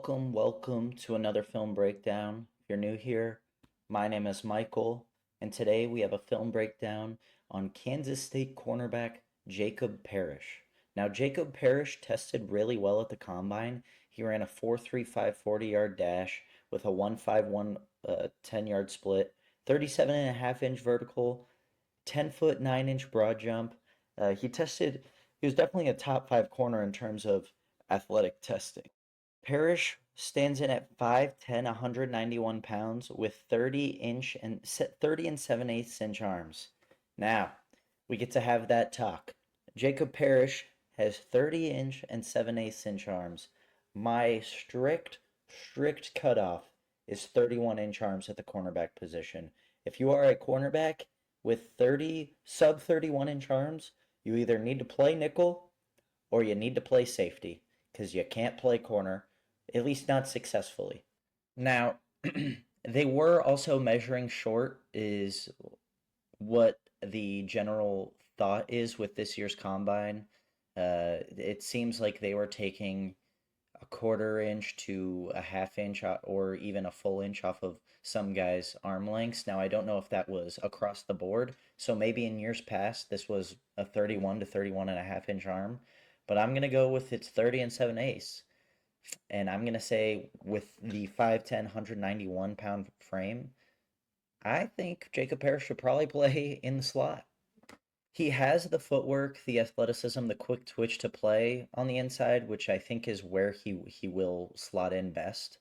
Welcome to another film breakdown. If you're new here, my name is Michael, and today we have a film breakdown on Kansas State cornerback Jacob Parrish. Now, Jacob Parrish tested really well at the combine. He ran a 4.35 40-yard dash with a 1.51 10-yard split, 37.5-inch vertical, 10-foot 9-inch broad jump. He was definitely a top 5 corner in terms of athletic testing. Parrish stands in at 5'10", 191 pounds with 30 and 7/8 inch arms. Now, we get to have that talk. Jacob Parrish has 30-inch and 7/8 inch arms. My strict cutoff is 31-inch arms at the cornerback position. If you are a cornerback with sub 31-inch arms, you either need to play nickel or you need to play safety because you can't play corner, at least not successfully. Now, they were also measuring short, is what the general thought is with this year's combine. It seems like they were taking a quarter inch to a half inch or even a full inch off of some guys' arm lengths. Now, I don't know if that was across the board. So maybe in years past, this was a 31 to 31 and a half inch arm. But I'm going to go with its 30 and 7/8. And I'm going to say with the 5'10", 191-pound frame, I think Jacob Parrish should probably play in the slot. He has the footwork, the athleticism, the quick twitch to play on the inside, which I think is where he will slot in best.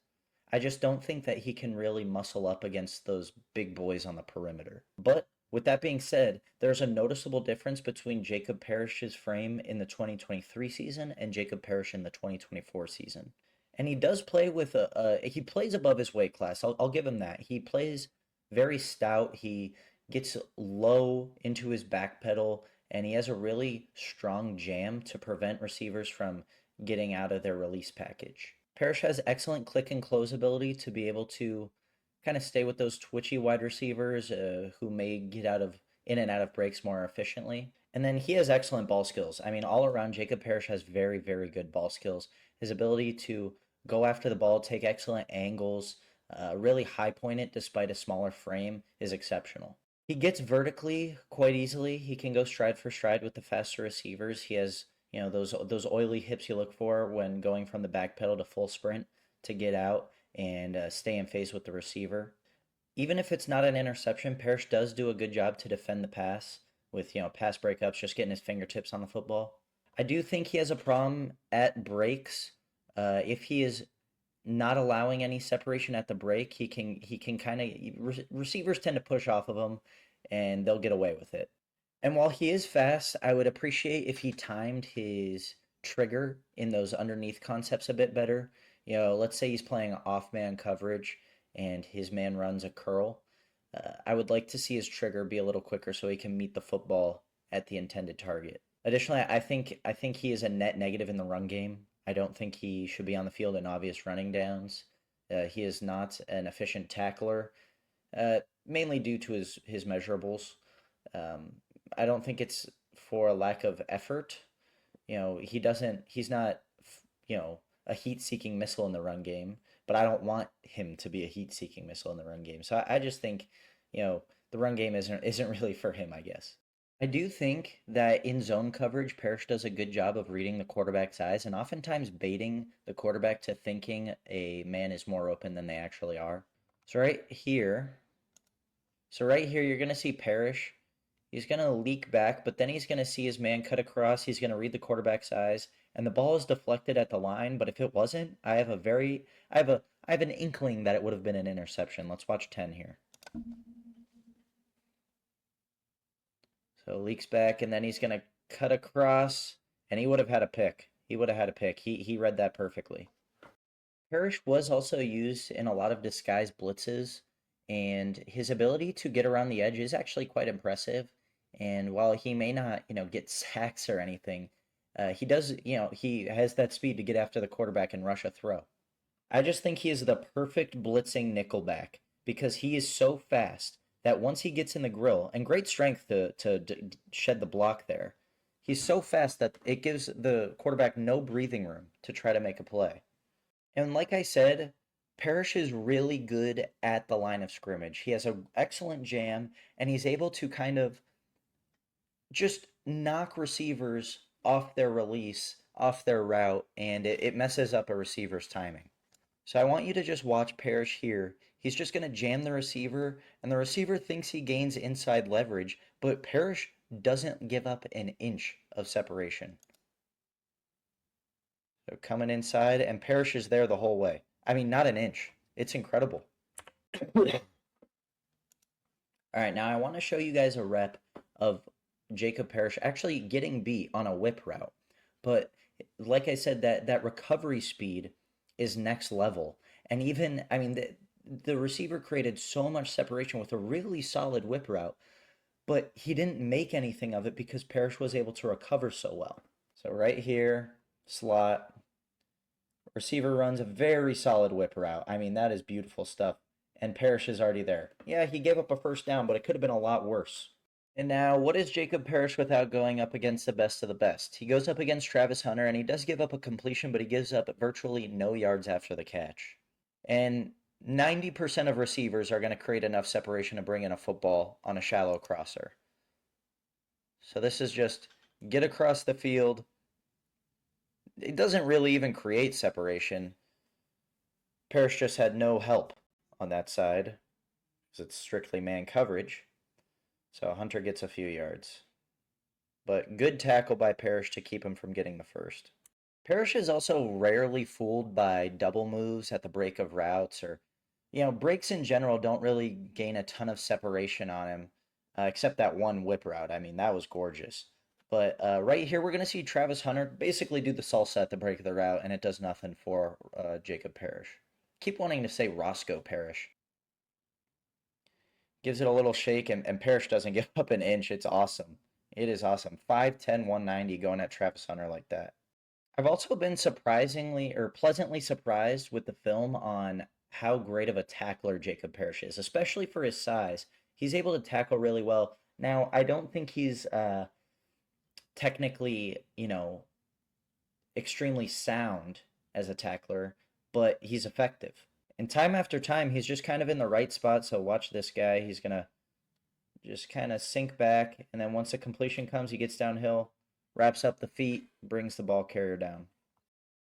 I just don't think that he can really muscle up against those big boys on the perimeter. But with that being said, there's a noticeable difference between Jacob Parrish's frame in the 2023 season and Jacob Parrish in the 2024 season. And he does play with he plays above his weight class. I'll give him that. He plays very stout. He gets low into his back pedal, and he has a really strong jam to prevent receivers from getting out of their release package. Parrish has excellent click and close ability to be able to kind of stay with those twitchy wide receivers who may get out of in and out of breaks more efficiently. And then he has excellent ball skills. I mean, all around, Jacob Parrish has very, very good ball skills. His ability to go after the ball, take excellent angles, really high point it despite a smaller frame is exceptional. He gets vertically quite easily. He can go stride for stride with the faster receivers. He has, those oily hips you look for when going from the back pedal to full sprint to get out and stay in phase with the receiver. Even if it's not an interception, Parrish does do a good job to defend the pass with, pass breakups, just getting his fingertips on the football. I do think he has a problem at breaks. If he is not allowing any separation at the break, he can kind of receivers tend to push off of him, and they'll get away with it. And while he is fast, I would appreciate if he timed his trigger in those underneath concepts a bit better. Let's say he's playing off man coverage and his man runs a curl. I would like to see his trigger be a little quicker so he can meet the football at the intended target. Additionally, I think he is a net negative in the run game. I don't think he should be on the field in obvious running downs. He is not an efficient tackler, mainly due to his measurables. I don't think it's for a lack of effort. He's not, a heat-seeking missile in the run game, but I don't want him to be a heat-seeking missile in the run game. So I just think, the run game isn't really for him, I guess. I do think that in zone coverage, Parrish does a good job of reading the quarterback's eyes and oftentimes baiting the quarterback to thinking a man is more open than they actually are. So right here, you're going to see Parrish. He's going to leak back, but then he's going to see his man cut across. He's going to read the quarterback's eyes, and the ball is deflected at the line. But if it wasn't, I have an inkling that it would have been an interception. Let's watch 10 here. So leaks back, and then he's going to cut across, and he would have had a pick. He read that perfectly. Parrish was also used in a lot of disguised blitzes, and his ability to get around the edge is actually quite impressive. And while he may not, get sacks or anything, he does, he has that speed to get after the quarterback and rush a throw. I just think he is the perfect blitzing nickelback because he is so fast that once he gets in the grill, and great strength to shed the block there, he's so fast that it gives the quarterback no breathing room to try to make a play. And like I said, Parrish is really good at the line of scrimmage. He has an excellent jam, and he's able to kind of just knock receivers off their release, off their route, and it messes up a receiver's timing. So I want you to just watch Parrish here. He's just going to jam the receiver, and the receiver thinks he gains inside leverage, but Parrish doesn't give up an inch of separation. So coming inside, and Parrish is there the whole way. I mean, not an inch. It's incredible. All right, now I want to show you guys a rep of Jacob Parrish actually getting beat on a whip route. But like I said, that recovery speed is next level. And even, I mean, the receiver created so much separation with a really solid whip route, but he didn't make anything of it because Parrish was able to recover so well. So right here, slot, receiver runs a very solid whip route. I mean, that is beautiful stuff. And Parrish is already there. Yeah, he gave up a first down, but it could have been a lot worse. And now, what is Jacob Parrish without going up against the best of the best? He goes up against Travis Hunter, and he does give up a completion, but he gives up virtually no yards after the catch. And 90% of receivers are going to create enough separation to bring in a football on a shallow crosser. So this is just get across the field. It doesn't really even create separation. Parrish just had no help on that side because it's strictly man coverage. So Hunter gets a few yards. But good tackle by Parrish to keep him from getting the first. Parrish is also rarely fooled by double moves at the break of routes or, breaks in general don't really gain a ton of separation on him, except that one whip route. I mean, that was gorgeous. But right here, we're going to see Travis Hunter basically do the salsa at the break of the route, and it does nothing for Jacob Parrish. Keep wanting to say Roscoe Parrish. Gives it a little shake, and Parrish doesn't give up an inch. It's awesome. It is awesome. 5'10", 190 going at Travis Hunter like that. I've also been surprisingly or pleasantly surprised with the film on how great of a tackler Jacob Parrish is, especially for his size. He's able to tackle really well. Now, I don't think he's technically, extremely sound as a tackler, but he's effective. And time after time, he's just kind of in the right spot. So watch this guy. He's going to just kind of sink back. And then once the completion comes, he gets downhill, wraps up the feet, brings the ball carrier down.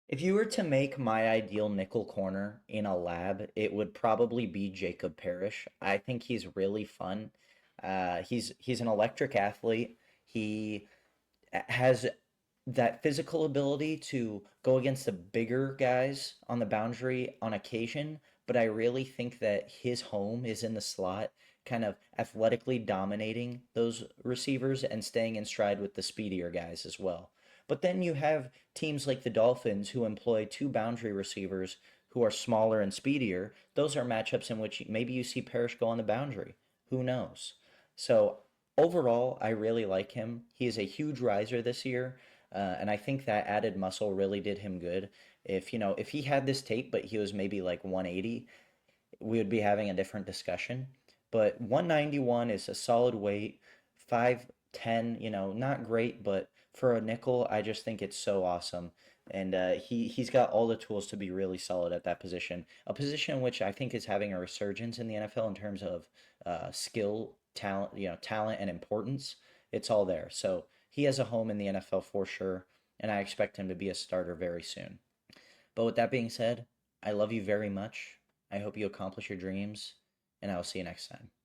If you were to make my ideal nickel corner in a lab, it would probably be Jacob Parrish. I think he's really fun. He's an electric athlete. He has that physical ability to go against the bigger guys on the boundary on occasion, but I really think that his home is in the slot, kind of athletically dominating those receivers and staying in stride with the speedier guys as well. But then you have teams like the Dolphins who employ two boundary receivers who are smaller and speedier. Those are matchups in which maybe you see Parrish go on the boundary. Who knows? So overall, I really like him. He is a huge riser this year, and I think that added muscle really did him good. If he had this tape, but he was maybe like 180, we would be having a different discussion. But 191 is a solid weight. 5'10", not great, but for a nickel, I just think it's so awesome. And he's got all the tools to be really solid at that position. A position which I think is having a resurgence in the NFL in terms of skill, talent, talent and importance. It's all there. So he has a home in the NFL for sure, and I expect him to be a starter very soon. But with that being said, I love you very much. I hope you accomplish your dreams, and I will see you next time.